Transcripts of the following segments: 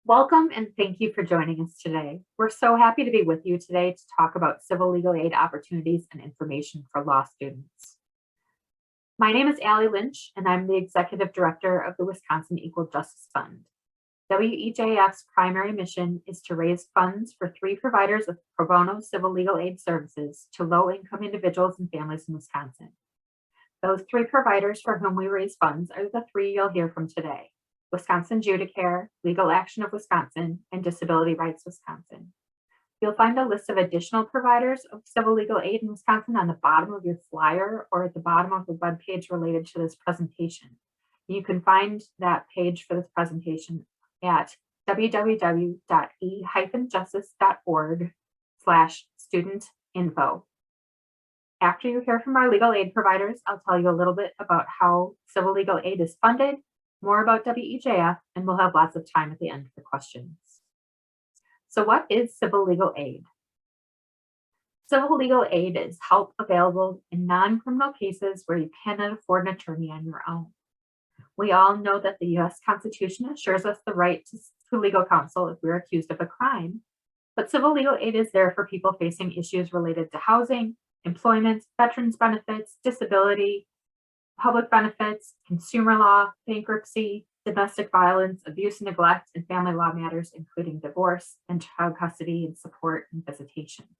Welcome and thank you for joining us today. We're so happy to be with you today to talk about civil legal aid opportunities and information for law students. My name is Allie Lynch, and I'm the Executive Director of the Wisconsin Equal Justice Fund. WEJF's primary mission is to raise funds for 3 providers of pro bono civil legal aid services to low-income individuals and families in Wisconsin. Those 3 providers for whom we raise funds are the 3 you'll hear from today: Wisconsin Judicare, Legal Action of Wisconsin, and Disability Rights Wisconsin. You'll find a list of additional providers of civil legal aid in Wisconsin on the bottom of your flyer or at the bottom of the webpage related to this presentation. You can find that page for this presentation at www.e-justice.org/studentinfo. After you hear from our legal aid providers, I'll tell you a little bit about how civil legal aid is funded, more about WEJF, and we'll have lots of time at the end for questions. So what is civil legal aid? Civil legal aid is help available in non-criminal cases where you cannot afford an attorney on your own. We all know that the U.S. Constitution assures us the right to legal counsel if we're accused of a crime, but civil legal aid is there for people facing issues related to housing, employment, veterans benefits, disability, public benefits, consumer law, bankruptcy, domestic violence, abuse and neglect, and family law matters, including divorce and child custody and support and visitation.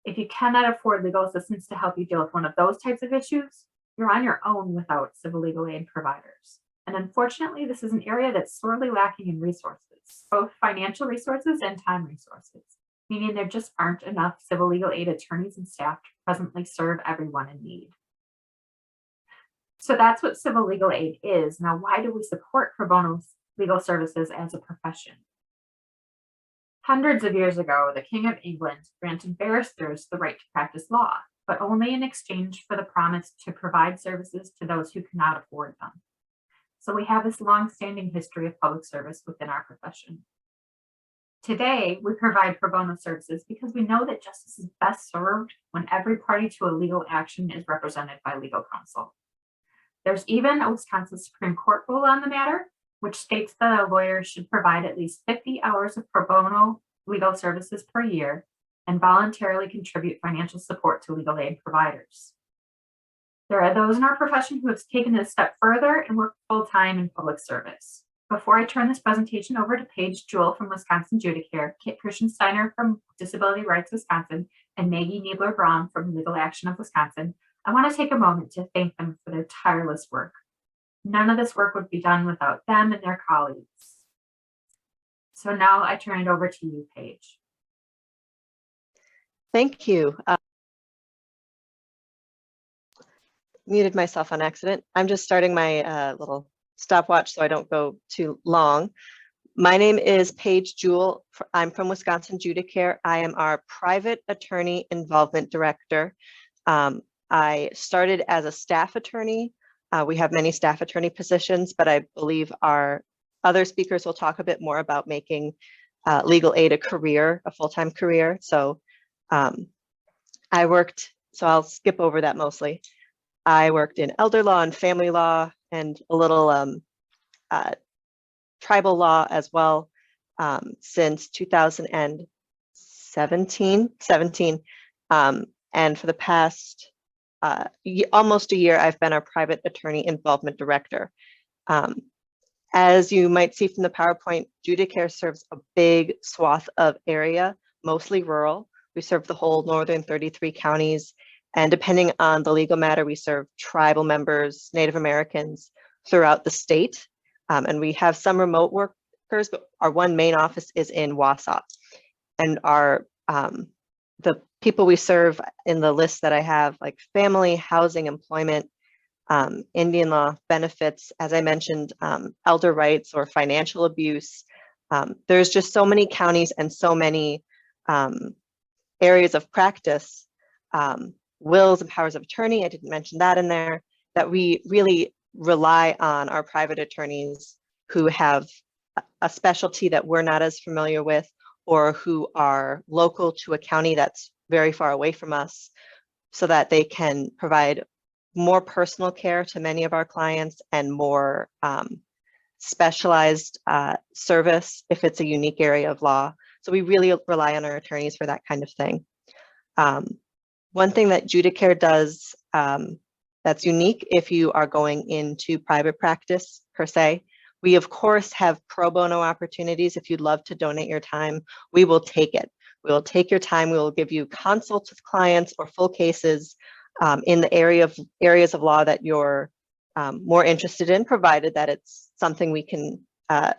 If you cannot afford legal assistance to help you deal with one of those types of issues, you're on your own without civil legal aid providers. And unfortunately, this is an area that's sorely lacking in resources, both financial resources and time resources, meaning there just aren't enough civil legal aid attorneys and staff to presently serve everyone in need. So that's what civil legal aid is. Now, why do we support pro bono legal services as a profession? Hundreds of years ago, the King of England granted barristers the right to practice law, but only in exchange for the promise to provide services to those who cannot afford them. So we have this long-standing history of public service within our profession. Today, we provide pro bono services because we know that justice is best served when every party to a legal action is represented by legal counsel. There's even a Wisconsin Supreme Court rule on the matter, which states that a lawyer should provide at least 50 hours of pro bono legal services per year and voluntarily contribute financial support to legal aid providers. There are those in our profession who have taken it a step further and work full-time in public service. Before I turn this presentation over to Paige Jewell from Wisconsin Judicare, Kit Kirschensteiner from Disability Rights Wisconsin, and Maggie Niebler-Braun from Legal Action of Wisconsin, I want to take a moment to thank them for their tireless work. None of this work would be done without them and their colleagues. So now I turn it over to you, Paige. Thank you. Muted myself on accident. I'm just starting my little stopwatch so I don't go too long. My name is Paige Jewell. I'm from Wisconsin Judicare. I am our Private Attorney Involvement Director. I started as a staff attorney. We have many staff attorney positions, but I believe our other speakers will talk a bit more about making legal aid a career, a full-time career. So I'll skip over that mostly. I worked in elder law and family law and a little tribal law as well since 2017. And for the past almost a year, I've been our Private Attorney Involvement Director. As you might see from the PowerPoint, Judicare serves a big swath of area, mostly rural. We serve the whole northern 33 counties, and depending on the legal matter, we serve tribal members, Native Americans throughout the state. And we have some remote workers, but our one main office is in Wausau. And our the people we serve in the list that I have, like family, housing, employment, Indian law, benefits, as I mentioned, elder rights or financial abuse. There's just so many counties and so many areas of practice, wills and powers of attorney, I didn't mention that in there, that we really rely on our private attorneys who have a specialty that we're not as familiar with, or who are local to a county that's very far away from us, so that they can provide more personal care to many of our clients and more specialized service if it's a unique area of law. So we really rely on our attorneys for that kind of thing. One thing that Judicare does that's unique if you are going into private practice per se, we of course have pro bono opportunities. If you'd love to donate your time, we will take it. We will take your time. We will give you consults with clients or full cases in the areas of law that you're more interested in, provided that it's something we can, an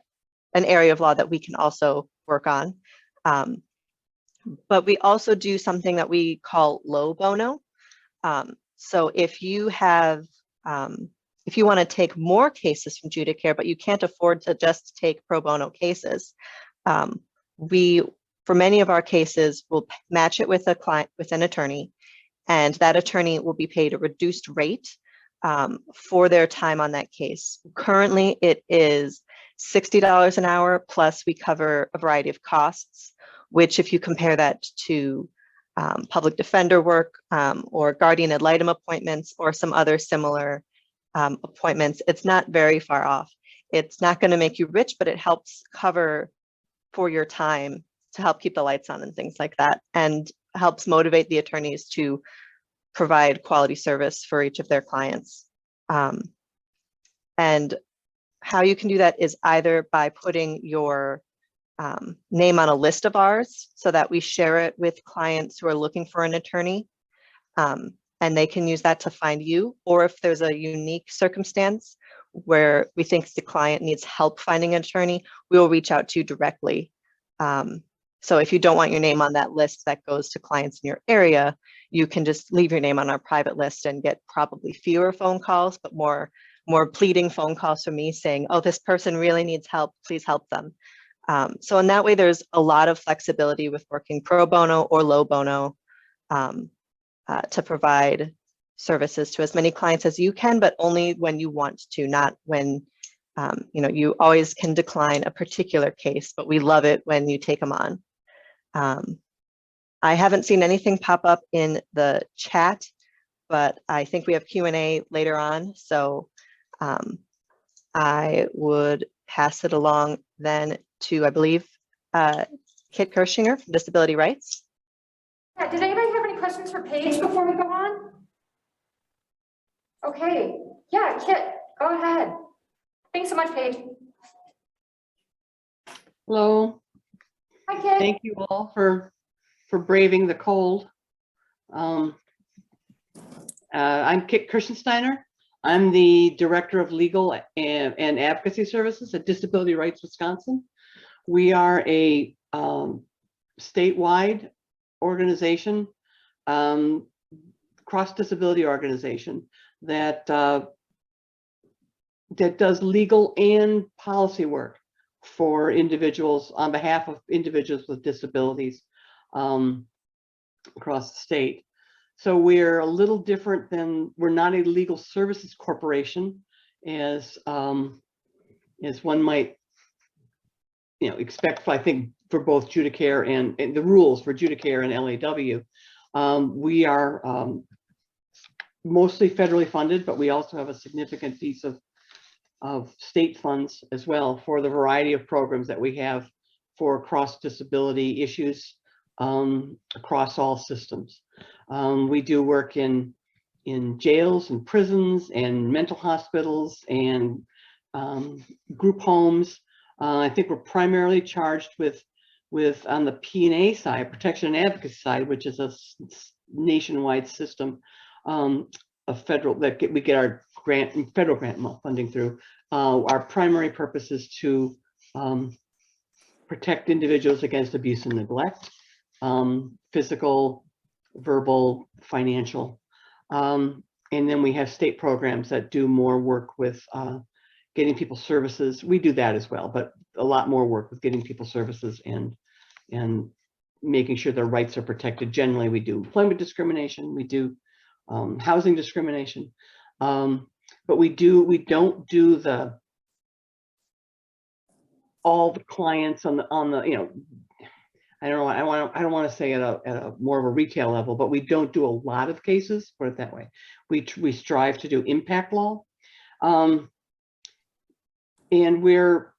area of law that we can also work on. But we also do something that we call low bono. So if you have, if you want to take more cases from Judicare, but you can't afford to just take pro bono cases, we, for many of our cases, will match it with a client, with an attorney, and that attorney will be paid a reduced rate for their time on that case. Currently, it is $60 an hour, plus we cover a variety of costs, which if you compare that to public defender work or guardian ad litem appointments or some other similar appointments, it's not very far off. It's not going to make you rich, but it helps cover for your time to help keep the lights on and things like that, and helps motivate the attorneys to provide quality service for each of their clients. And how you can do that is either by putting your name on a list of ours so that we share it with clients who are looking for an attorney, and they can use that to find you, or if there's a unique circumstance where we think the client needs help finding an attorney, we will reach out to you directly. So if you don't want your name on that list that goes to clients in your area, you can just leave your name on our private list and get probably fewer phone calls, but more pleading phone calls from me saying, oh, this person really needs help, please help them. So in that way, there's a lot of flexibility with working pro bono or low bono to provide services to as many clients as you can, but only when you want to, not when, you know, you always can decline a particular case, but we love it when you take them on. I haven't seen anything pop up in the chat, but I think we have Q&A later on. So I would pass it along then to, I believe, Kit Kirschinger from Disability Rights. Yeah, did anybody have any questions for Paige before we go on? Okay, yeah, Kit, go ahead. Thanks so much, Paige. Hello. Hi, Kit. Thank you all for braving the cold. I'm Kit Kirschensteiner. I'm the Director of Legal and Advocacy Services at Disability Rights Wisconsin. We are a statewide organization, cross-disability organization that does legal and policy work for individuals on behalf of individuals with disabilities across the state. So we're a little different than, we're not a legal services corporation as one might, you know, expect, I think, for both Judicare and the rules for Judicare and LAW. We are mostly federally funded, but we also have a significant piece of state funds as well for the variety of programs that we have for cross-disability issues across all systems. We do work in jails and prisons and mental hospitals and group homes. I think we're primarily charged with on the P&A side, protection and advocacy side, which is a nationwide system of federal that we get our federal grant funding through. Our primary purpose is to protect individuals against abuse and neglect, physical, verbal, financial. And then we have state programs that do more work with getting people services. We do that as well, but a lot more work with getting people services and making sure their rights are protected. Generally, we do employment discrimination, we do housing discrimination, but we don't do all the clients on the you know, I don't know, I don't want to say at a more of a retail level, but we don't do a lot of cases, put it that way. We strive to do impact law. and we're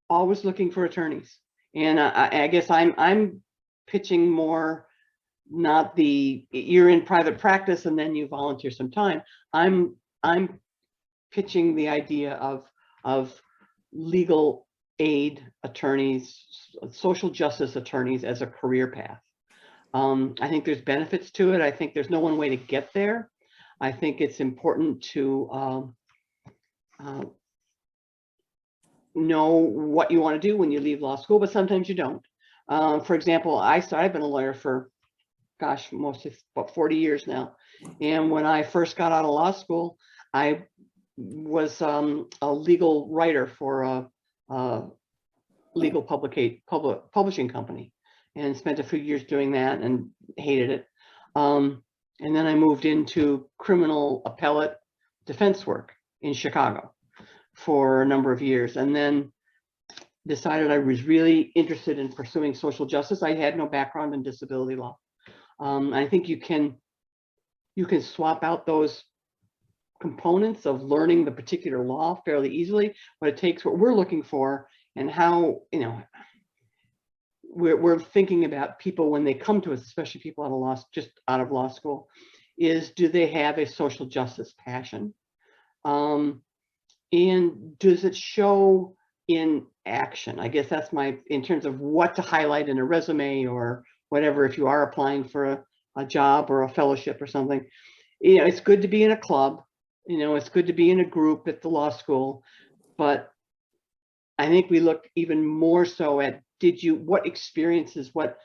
always looking for attorneys. And I guess I'm pitching more, not the you're in private practice and then you volunteer some time. I'm pitching the idea of legal aid attorneys, social justice attorneys as a career path. I think there's benefits to it. I think there's no one way to get there. I think it's important to know what you want to do when you leave law school, but sometimes you don't. For example, I've been a lawyer for, gosh, mostly about 40 years now. And when I first got out of law school, I was a legal writer for a legal publishing company, and spent a few years doing that and hated it. And then I moved into criminal appellate defense work in Chicago for a number of years, and then decided I was really interested in pursuing social justice. I had no background in disability law. I think you can swap out those components of learning the particular law fairly easily, but it takes what we're looking for and how, you know, we're thinking about people when they come to us, especially people just out of law school, is do they have a social justice passion? And does it show in action? I guess that's in terms of what to highlight in a resume or whatever, if you are applying for a job or a fellowship or something. You know, it's good to be in a club, you know, it's good to be in a group at the law school, but I think we look even more so at what experiences, what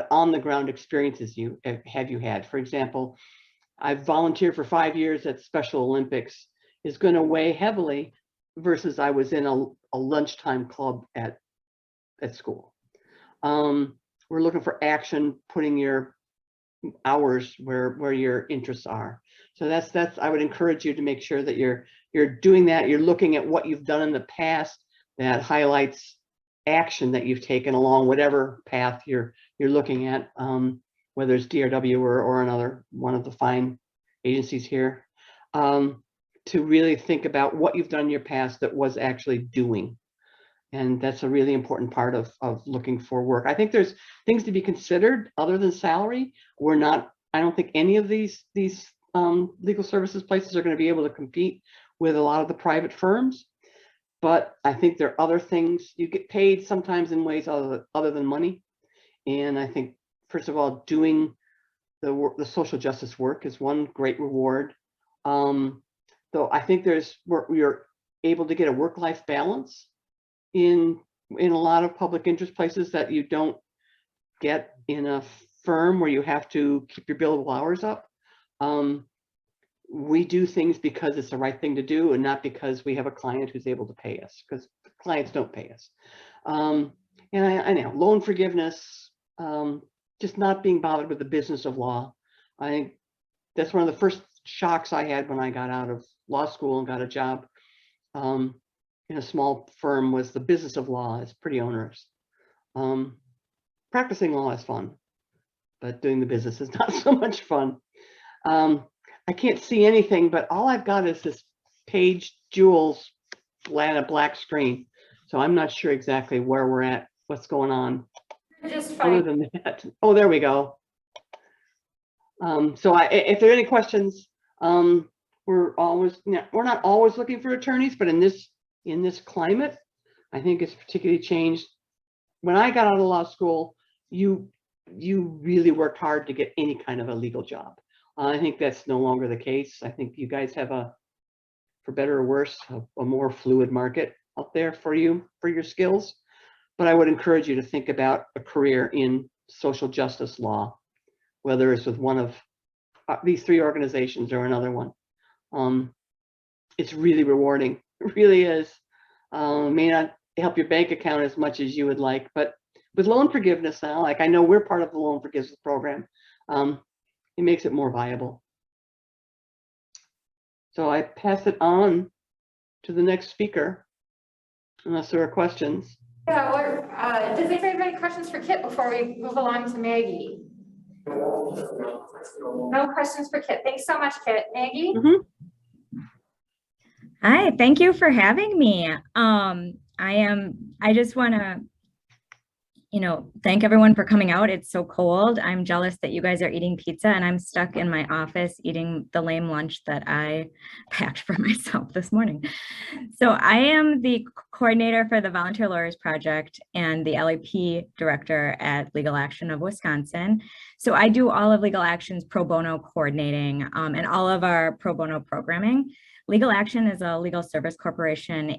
on the ground experiences have you had? For example, I've volunteered for 5 years at Special Olympics, is going to weigh heavily versus I was in a lunchtime club at school. We're looking for action, putting your hours where your interests are. So that's I would encourage you to make sure that you're doing that. You're looking at what you've done in the past that highlights action that you've taken along whatever path you're looking at, whether it's DRW or another one of the fine agencies here, to really think about what you've done in your past that was actually doing. And that's a really important part of looking for work. I think there's things to be considered other than salary. I don't think any of these legal services places are going to be able to compete with a lot of the private firms. But I think there are other things. You get paid sometimes in ways other than money. And I think, first of all, doing the social justice work is one great reward. Though I think you're able to get a work-life balance in a lot of public interest places that you don't get in a firm where you have to keep your billable hours up. We do things because it's the right thing to do and not because we have a client who's able to pay us, because clients don't pay us. And I know loan forgiveness, just not being bothered with the business of law. I think that's one of the first shocks I had when I got out of law school and got a job in a small firm, was the business of law is pretty onerous. Practicing law is fun, but doing the business is not so much fun. I can't see anything, but all I've got is this page jewels and a black screen. So I'm not sure exactly where we're at, what's going on. Just fine. Other than that, oh, there we go. So if there are any questions, we're not always looking for attorneys, but in this climate, I think it's particularly changed. When I got out of law school, you really worked hard to get any kind of a legal job. I think that's no longer the case. I think you guys have for better or worse, a more fluid market out there for you, for your skills. But I would encourage you to think about a career in social justice law, whether it's with one of these 3 organizations or another one. It's really rewarding. It really is. May not help your bank account as much as you would like, but with loan forgiveness now, like I know we're part of the loan forgiveness program, it makes it more viable. So I pass it on to the next speaker, unless there are questions. Yeah, does anybody have any questions for Kit before we move along to Maggie? No questions for Kit. Thanks so much, Kit. Maggie? Hi, thank you for having me. I just want to, thank everyone for coming out. It's so cold. I'm jealous that you guys are eating pizza and I'm stuck in my office eating the lame lunch that I packed for myself this morning. So I am the coordinator for the Volunteer Lawyers Project and the LAP director at Legal Action of Wisconsin. So I do all of Legal Action's pro bono coordinating and all of our pro bono programming. Legal Action is a legal service corporation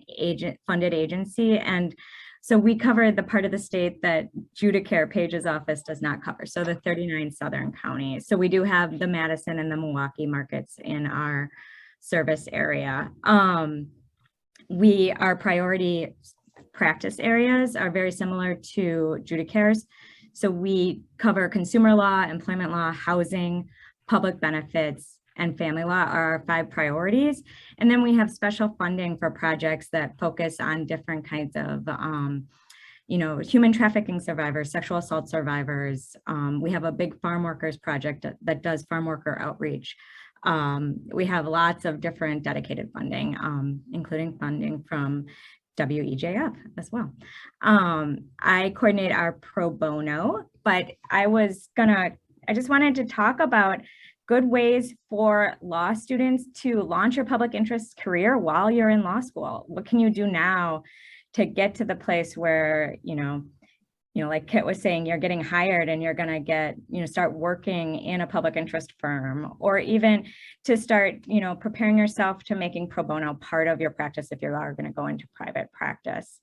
funded agency, and so we cover the part of the state that Judicare Page's office does not cover, so the 39 southern counties. So we do have the Madison and the Milwaukee markets in our service area. Our priority practice areas are very similar to Judicare's. So we cover consumer law, employment law, housing, public benefits, and family law are our 5 priorities. And then we have special funding for projects that focus on different kinds of, human trafficking survivors, sexual assault survivors. We have a big farm workers project that does farm worker outreach. We have lots of different dedicated funding, including funding from WEJF as well. I coordinate our pro bono, but I just wanted to talk about good ways for law students to launch your public interest career while you're in law school. What can you do now to get to the place where, like Kit was saying, you're getting hired and you're going to start working in a public interest firm, or even to start, preparing yourself to making pro bono part of your practice if you are going to go into private practice.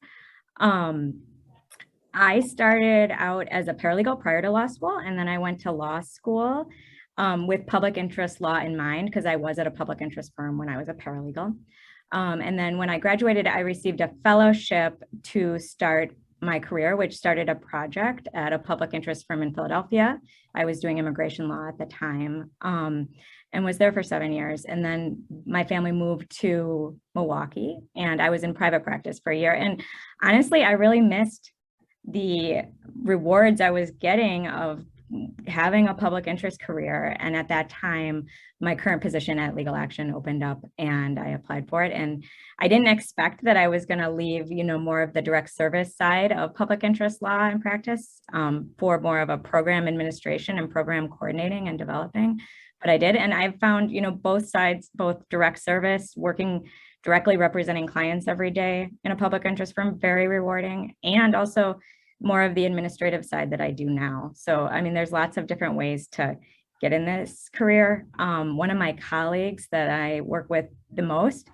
I started out as a paralegal prior to law school, and then I went to law school with public interest law in mind, because I was at a public interest firm when I was a paralegal. And then when I graduated, I received a fellowship to start my career, which started a project at a public interest firm in Philadelphia. I was doing immigration law at the time, and was there for 7 years. And then my family moved to Milwaukee, and I was in private practice for a year. And honestly, I really missed the rewards I was getting of having a public interest career. And at that time, my current position at Legal Action opened up and I applied for it. And I didn't expect that I was going to leave, more of the direct service side of public interest law and practice for more of a program administration and program coordinating and developing. But I did. And I've found, both sides, both direct service, working directly representing clients every day in a public interest firm, very rewarding, and also more of the administrative side that I do now. So, there's lots of different ways to get in this career. One of my colleagues that I work with the most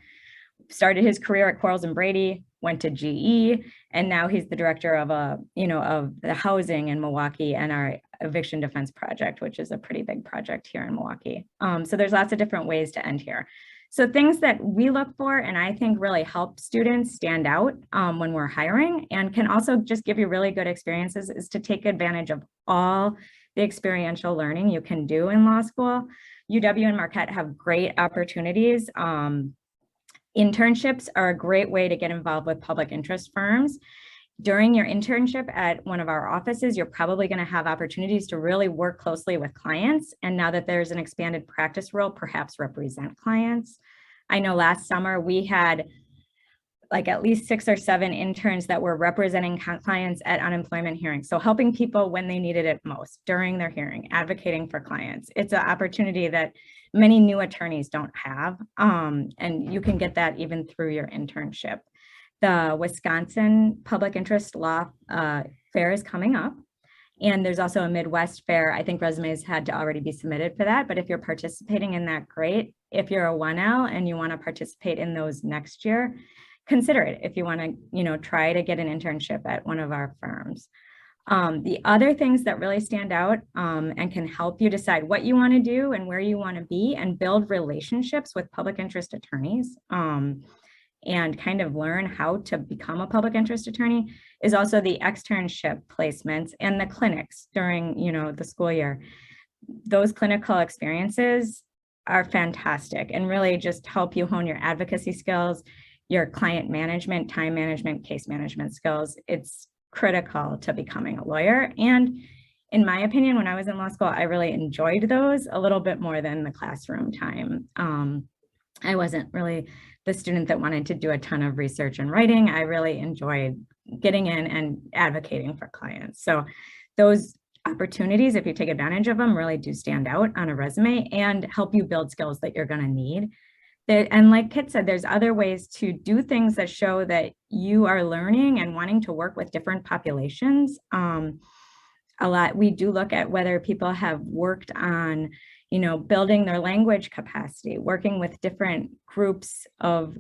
started his career at Quarles and Brady, went to GE, and now he's the director of of the housing in Milwaukee and our eviction defense project, which is a pretty big project here in Milwaukee. So there's lots of different ways to end here. So things that we look for and I think really help students stand out when we're hiring, and can also just give you really good experiences, is to take advantage of all the experiential learning you can do in law school. UW and Marquette have great opportunities. Internships are a great way to get involved with public interest firms. During your internship at one of our offices, you're probably going to have opportunities to really work closely with clients. And now that there's an expanded practice role, perhaps represent clients. I know last summer we had like at least 6 or 7 interns that were representing clients at unemployment hearings. So helping people when they needed it most during their hearing, advocating for clients. It's an opportunity that many new attorneys don't have. And you can get that even through your internship. The Wisconsin Public Interest Law Fair is coming up. And there's also a Midwest Fair. I think resumes had to already be submitted for that, but if you're participating in that, great. If you're a 1L and you want to participate in those next year, consider it if you want to, try to get an internship at one of our firms. The other things that really stand out and can help you decide what you want to do and where you want to be and build relationships with public interest attorneys and kind of learn how to become a public interest attorney is also the externship placements and the clinics during, the school year. Those clinical experiences are fantastic and really just help you hone your advocacy skills, your client management, time management, case management skills. It's critical to becoming a lawyer. And in my opinion, when I was in law school, I really enjoyed those a little bit more than the classroom time. I wasn't really the student that wanted to do a ton of research and writing. I really enjoyed getting in and advocating for clients. So those opportunities, if you take advantage of them, really do stand out on a resume and help you build skills that you're going to need. And like Kit said, there's other ways to do things that show that you are learning and wanting to work with different populations. We do look at whether people have worked on, building their language capacity, working with different groups of,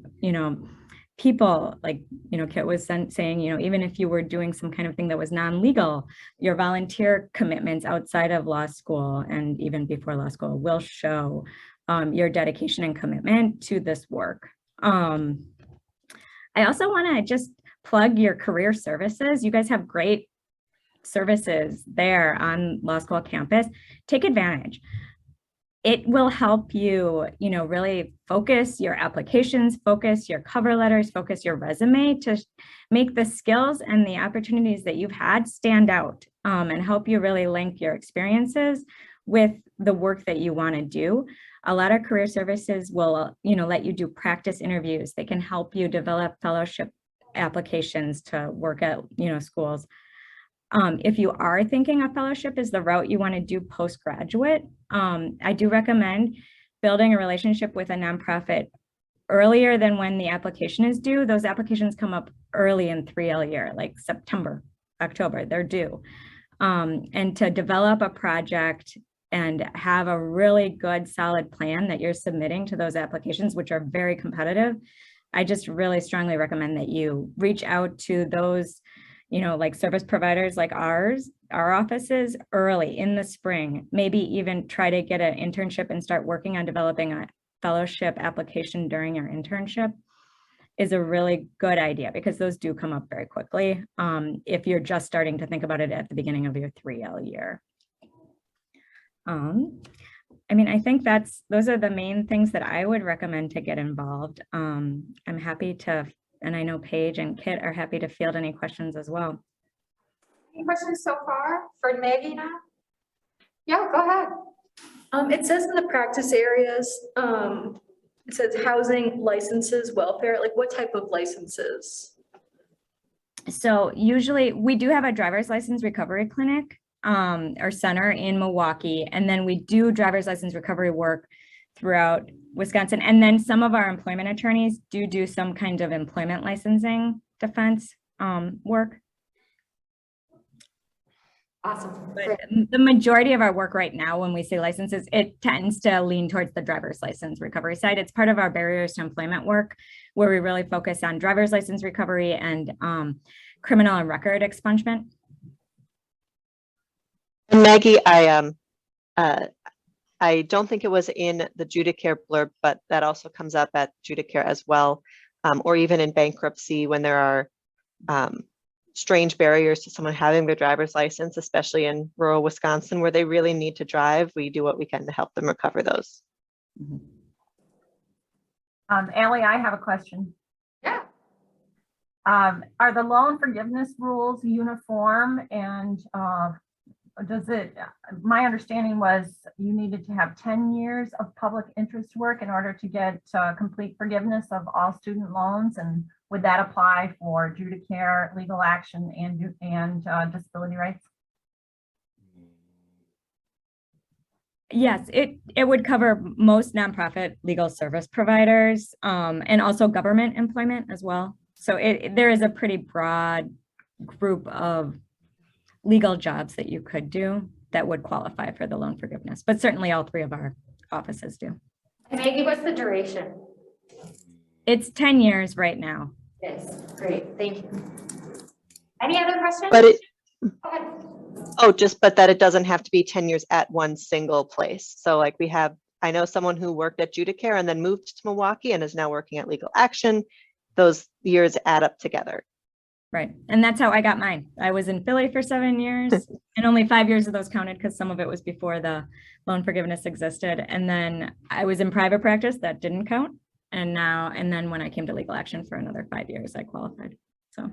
people, like, Kit was saying, even if you were doing some kind of thing that was non-legal, your volunteer commitments outside of law school and even before law school will show your dedication and commitment to this work. I also want to just plug your career services. You guys have great services there on law school campus. Take advantage. It will help you, really focus your applications, focus your cover letters, focus your resume to make the skills and the opportunities that you've had stand out, and help you really link your experiences with the work that you want to do. A lot of career services will, let you do practice interviews. They can help you develop fellowship applications to work at, schools. If you are thinking a fellowship is the route you want to do postgraduate, I do recommend building a relationship with a nonprofit earlier than when the application is due. Those applications come up early in 3L year, like September, October, they're due. And to develop a project and have a really good, solid plan that you're submitting to those applications, which are very competitive, I just really strongly recommend that you reach out to those, like service providers like our offices early in the spring, maybe even try to get an internship and start working on developing a fellowship application during your internship is a really good idea, because those do come up very quickly if you're just starting to think about it at the beginning of your 3L year. I think those are the main things that I would recommend to get involved. I'm happy to, and I know Paige and Kit are happy to field any questions as well. Any questions so far for Maggie now? Yeah, go ahead. It says in the practice areas, it says housing, licenses, welfare, like what type of licenses? So usually we do have a driver's license recovery clinic or center in Milwaukee. And then we do driver's license recovery work throughout Wisconsin. And then some of our employment attorneys do some kind of employment licensing defense work. Awesome. But the majority of our work right now, when we say licenses, it tends to lean towards the driver's license recovery side. It's part of our barriers to employment work, where we really focus on driver's license recovery and criminal and record expungement. And Maggie, I don't think it was in the Judicare blurb, but that also comes up at Judicare as well, or even in bankruptcy when there are strange barriers to someone having their driver's license, especially in rural Wisconsin where they really need to drive. We do what we can to help them recover those. Allie, I have a question. Yeah. Are the loan forgiveness rules uniform, and my understanding was you needed to have 10 years of public interest work in order to get complete forgiveness of all student loans, and would that apply for Judicare, legal action, and disability rights? Yes, it would cover most nonprofit legal service providers and also government employment as well. So there is a pretty broad group of legal jobs that you could do that would qualify for the loan forgiveness, but certainly all three of our offices do. And Maggie, what's the duration? It's 10 years right now. Yes, great, thank you. Any other questions? But Go ahead. but that it doesn't have to be 10 years at one single place. So like I know someone who worked at Judicare and then moved to Milwaukee and is now working at legal action. Those years add up together. Right. And that's how I got mine. I was in Philly for 7 years and only 5 years of those counted because some of it was before the loan forgiveness existed. And then I was in private practice, that didn't count. And then when I came to legal action for another 5 years, I qualified. So.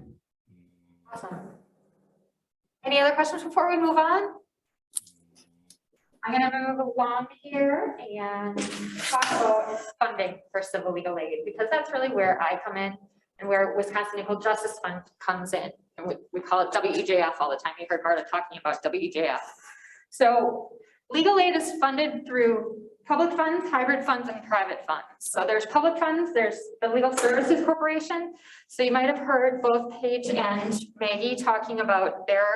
Awesome. Any other questions before we move on? I'm gonna move along here and talk about funding for civil legal aid, because that's really where I come in and where Wisconsin Equal Justice Fund comes in. And we call it WEJF all the time. You heard Marta talking about WEJF. So legal aid is funded through public funds, hybrid funds, and private funds. So there's public funds, there's the Legal Services Corporation. So you might have heard both Paige and Maggie talking about their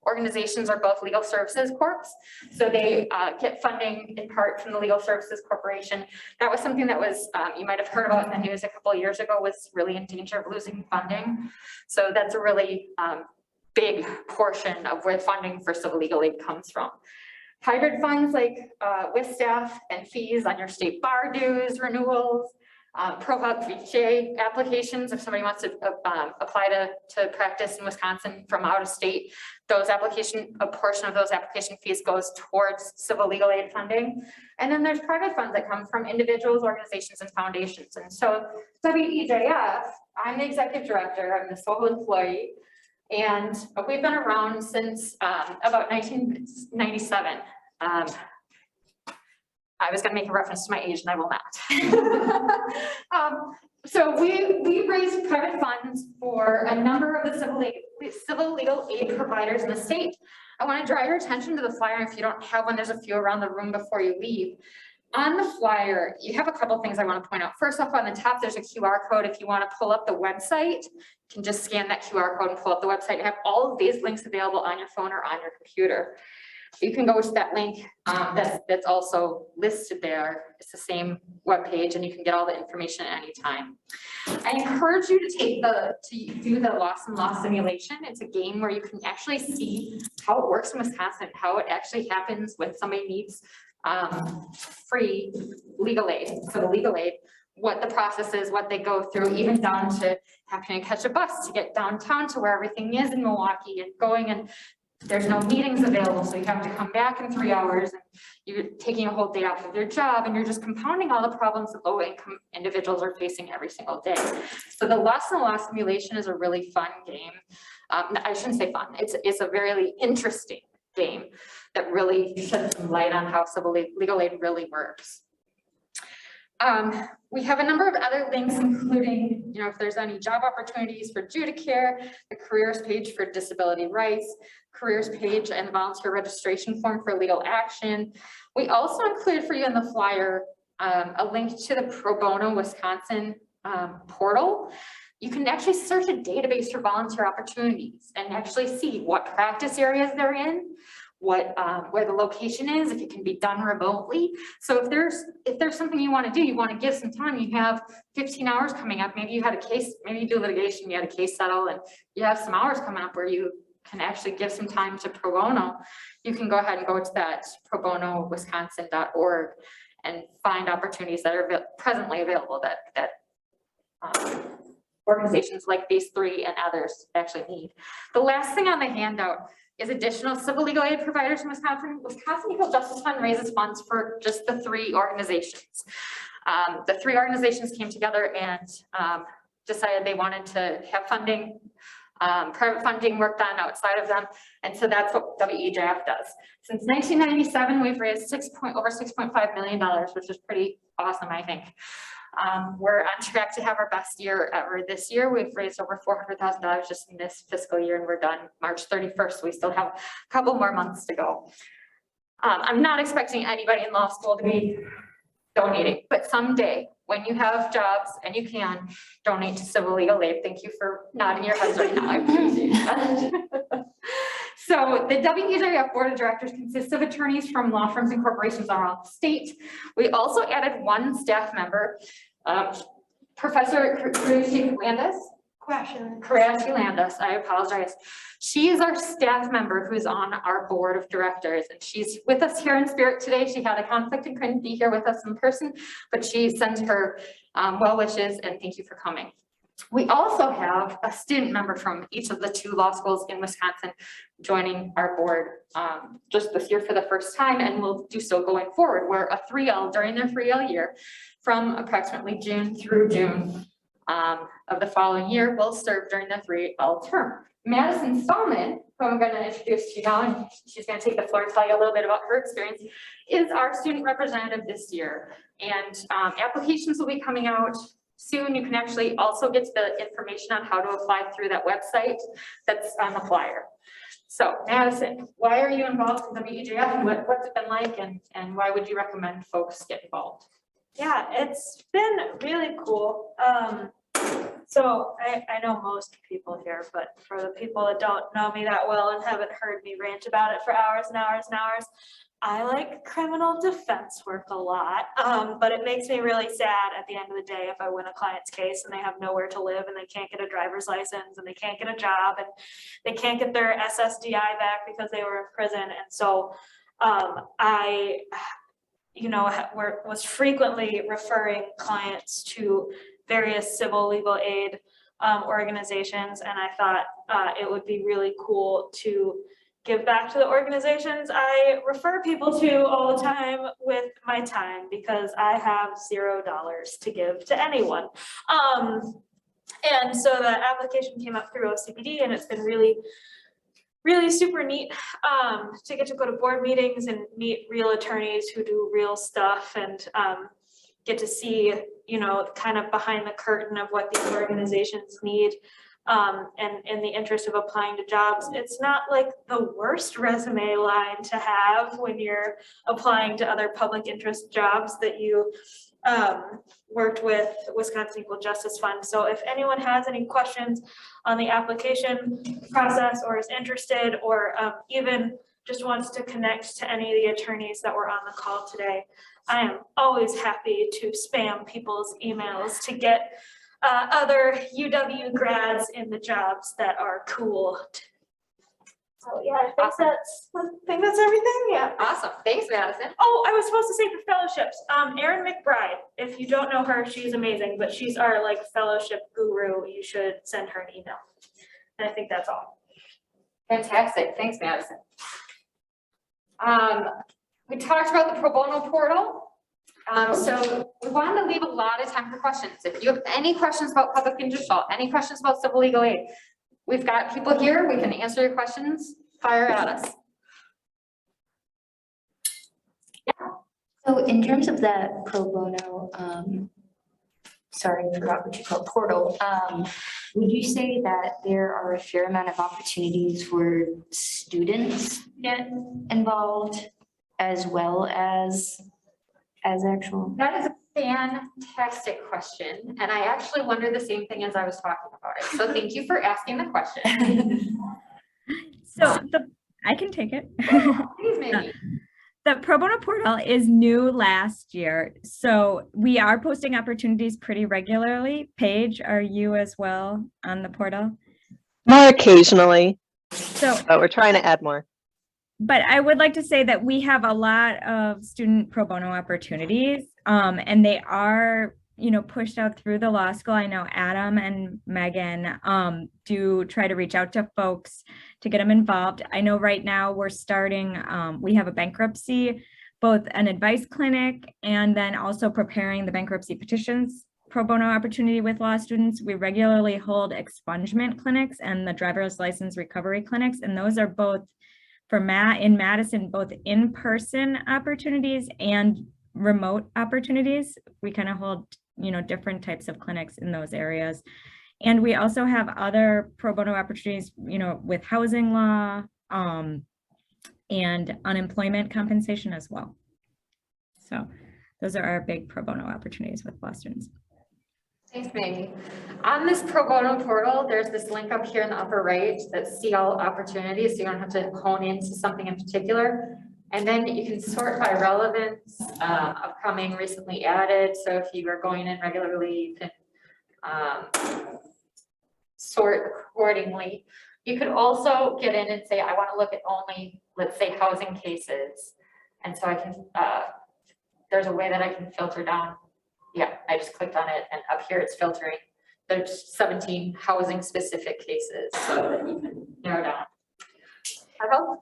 organizations are both legal services corps. So they get funding in part from the Legal Services Corporation. That was something that was, you might have heard about in the news a couple of years ago, was really in danger of losing funding. So that's a really big portion of where funding for civil legal aid comes from. Hybrid funds like with staff and fees on your state bar dues, renewals, ProHuc VJ applications. If somebody wants to apply to practice in Wisconsin from out of state, a portion of those application fees goes towards civil legal aid funding. And then there's private funds that come from individuals, organizations, and foundations. And so WEJF, I'm the executive director, I'm the sole employee. And we've been around since about 1997. I was going to make a reference to my age, and I will not. So we raise private funds for a number of the civil legal aid providers in the state. I want to draw your attention to the flyer. If you don't have one, there's a few around the room before you leave. On the flyer, you have a couple things I want to point out. First off, on the top, there's a QR code. If you want to pull up the website, you can just scan that QR code and pull up the website. You have all of these links available on your phone or on your computer. You can go to that link that's also listed there. It's the same webpage, and you can get all the information at any time. I encourage you to do the loss and loss simulation. It's a game where you can actually see how it works in Wisconsin, how it actually happens when somebody needs free legal aid, civil legal aid, what the process is, what they go through, even down to having to catch a bus to get downtown to where everything is in Milwaukee and going, and there's no meetings available, so you have to come back in 3 hours, and you're taking a whole day off of your job, and you're just compounding all the problems that low-income individuals are facing every single day. So the loss and loss simulation is a really fun game. I shouldn't say fun, it's a very interesting game that really sheds some light on how civil legal aid really works. We have a number of other links, including, if there's any job opportunities for Judicare, the careers page for disability rights, careers page and volunteer registration form for legal action. We also included for you in the flyer a link to the Pro Bono Wisconsin portal. You can actually search a database for volunteer opportunities and actually see what practice areas they're in, where the location is, if it can be done remotely. So if there's something you want to do, you want to give some time, you have 15 hours coming up, maybe you had a case, maybe you do litigation, you had a case settle, and you have some hours coming up where you can actually give some time to pro bono. You can go ahead and go to that probonowisconsin.org and find opportunities that are presently available that organizations like these three and others actually need. The last thing on the handout is additional civil legal aid providers in Wisconsin. Wisconsin Equal Justice Fund raises funds for just the three organizations. The three organizations came together and decided they wanted to have funding, private funding worked on outside of them. And so that's what WEJF does. Since 1997, we've raised over $6.5 million, which is pretty awesome, I think. We're on track to have our best year ever this year. We've raised over $400,000 just in this fiscal year, and we're done March 31st. So we still have a couple more months to go. I'm not expecting anybody in law school to be donating, but someday when you have jobs and you can, donate to civil legal aid. Thank you for nodding your heads right now. I appreciate that. So the WEJF Board of Directors consists of attorneys from law firms and corporations around the state. We also added one staff member, Professor Landis, I apologize. She is our staff member who's on our board of directors, and she's with us here in spirit today. She had a conflict and couldn't be here with us in person, but she sent her well wishes and thank you for coming. We also have a student member from each of the two law schools in Wisconsin joining our board just this year for the first time, and will do so going forward. We're a 3L during their 3L year from approximately June through June of the following year will serve during the 3L term. Madison Stallman, who I'm going to introduce to you now, and she's going to take the floor and tell you a little bit about her experience, is our student representative this year. And applications will be coming out soon. You can actually also get the information on how to apply through that website that's on the flyer. So Madison, why are you involved in WEJF, and what's it been like, and why would you recommend folks get involved? Yeah, it's been really cool. So I know most people here, but for the people that don't know me that well and haven't heard me rant about it for hours and hours and hours, I like criminal defense work a lot. But it makes me really sad at the end of the day if I win a client's case and they have nowhere to live and they can't get a driver's license and they can't get a job and they can't get their SSDI back because they were in prison. And so I was frequently referring clients to various civil legal aid organizations, and I thought it would be really cool to give back to the organizations I refer people to all the time with my time, because I have $0 to give to anyone. And so the application came up through OCPD, and it's been really super neat to get to go to board meetings and meet real attorneys who do real stuff, and get to see, kind of behind the curtain of what these organizations need. And in the interest of applying to jobs, it's not like the worst resume line to have when you're applying to other public interest jobs that you worked with Wisconsin Equal Justice Fund. So if anyone has any questions on the application process, or is interested, or even just wants to connect to any of the attorneys that were on the call today, I am always happy to spam people's emails to get other UW grads in the jobs that are cool. So yeah, I think that's everything. Yeah. Awesome. Thanks, Madison. Oh, I was supposed to say for fellowships. Erin McBride, if you don't know her, she's amazing, but she's our fellowship guru. You should send her an email. And I think that's all. Fantastic. Thanks, Madison. We talked about the pro bono portal. So we wanted to leave a lot of time for questions. If you have any questions about public interest law, any questions about civil legal aid, we've got people here. We can answer your questions. Fire at us. So in terms of that pro bono, sorry, I forgot what you call it, portal, would you say that there are a fair amount of opportunities where students get involved as well as actual? That is a fantastic question. And I actually wondered the same thing as I was talking about it. So thank you for asking the question. So I can take it. Please, maybe. The pro bono portal is new last year, so we are posting opportunities pretty regularly. Paige, are you as well on the portal? More occasionally, So, but we're trying to add more. but I would like to say that we have a lot of student pro bono opportunities, and they are, pushed out through the law school. I know Adam and Megan do try to reach out to folks to get them involved. I know right now we're starting, we have a bankruptcy, both an advice clinic, and then also preparing the bankruptcy petitions pro bono opportunity with law students. We regularly hold expungement clinics and the driver's license recovery clinics, and those are both in Madison, both in-person opportunities and remote opportunities. We kind of hold, different types of clinics in those areas. And we also have other pro bono opportunities, with housing law and unemployment compensation as well. So those are our big pro bono opportunities with law students. Thanks, Maggie. On this pro bono portal, there's this link up here in the upper right that see all opportunities, so you don't have to hone into something in particular. And then you can sort by relevance, upcoming, recently added. So if you are going in regularly, you can sort accordingly. You could also get in and say, I want to look at only, let's say, housing cases. And so I can, there's a way that I can filter down. Yeah, I just clicked on it, and up here it's filtering. There's 17 housing specific cases, so that you can narrow down.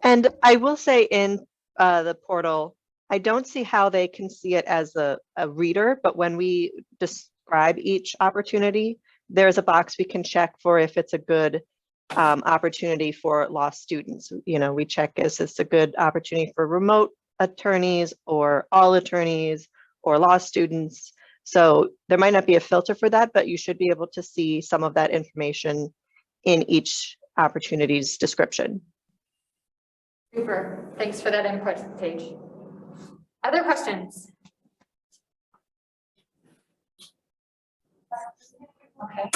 And I will say in the portal, I don't see how they can see it as a reader, but when we describe each opportunity, there's a box we can check for if it's a good opportunity for law students. You know, we check, is this a good opportunity for remote attorneys or all attorneys or law students? So there might not be a filter for that, but you should be able to see some of that information in each opportunity's description. Super. Thanks for that input, Paige. Other questions? Okay.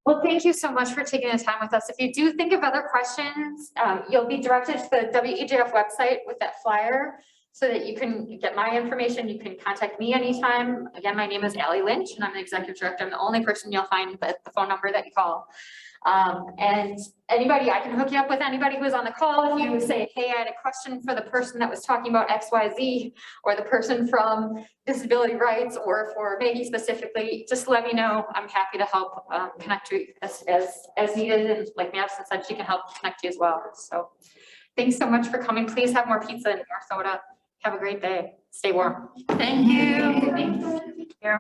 Well, thank you so much for taking the time with us. If you do think of other questions, you'll be directed to the WEJF website with that flyer so that you can get my information. You can contact me anytime. Again, my name is Allie Lynch and I'm the executive director. I'm the only person you'll find with the phone number that you call. And anybody, I can hook you up with anybody who's on the call. If you say, hey, I had a question for the person that was talking about XYZ, or the person from disability rights, or for Maggie specifically, just let me know. I'm happy to help connect you as needed. And like Madison said, she can help connect you as well. So thanks so much for coming. Please have more pizza and more soda. Have a great day. Stay warm. Thank you.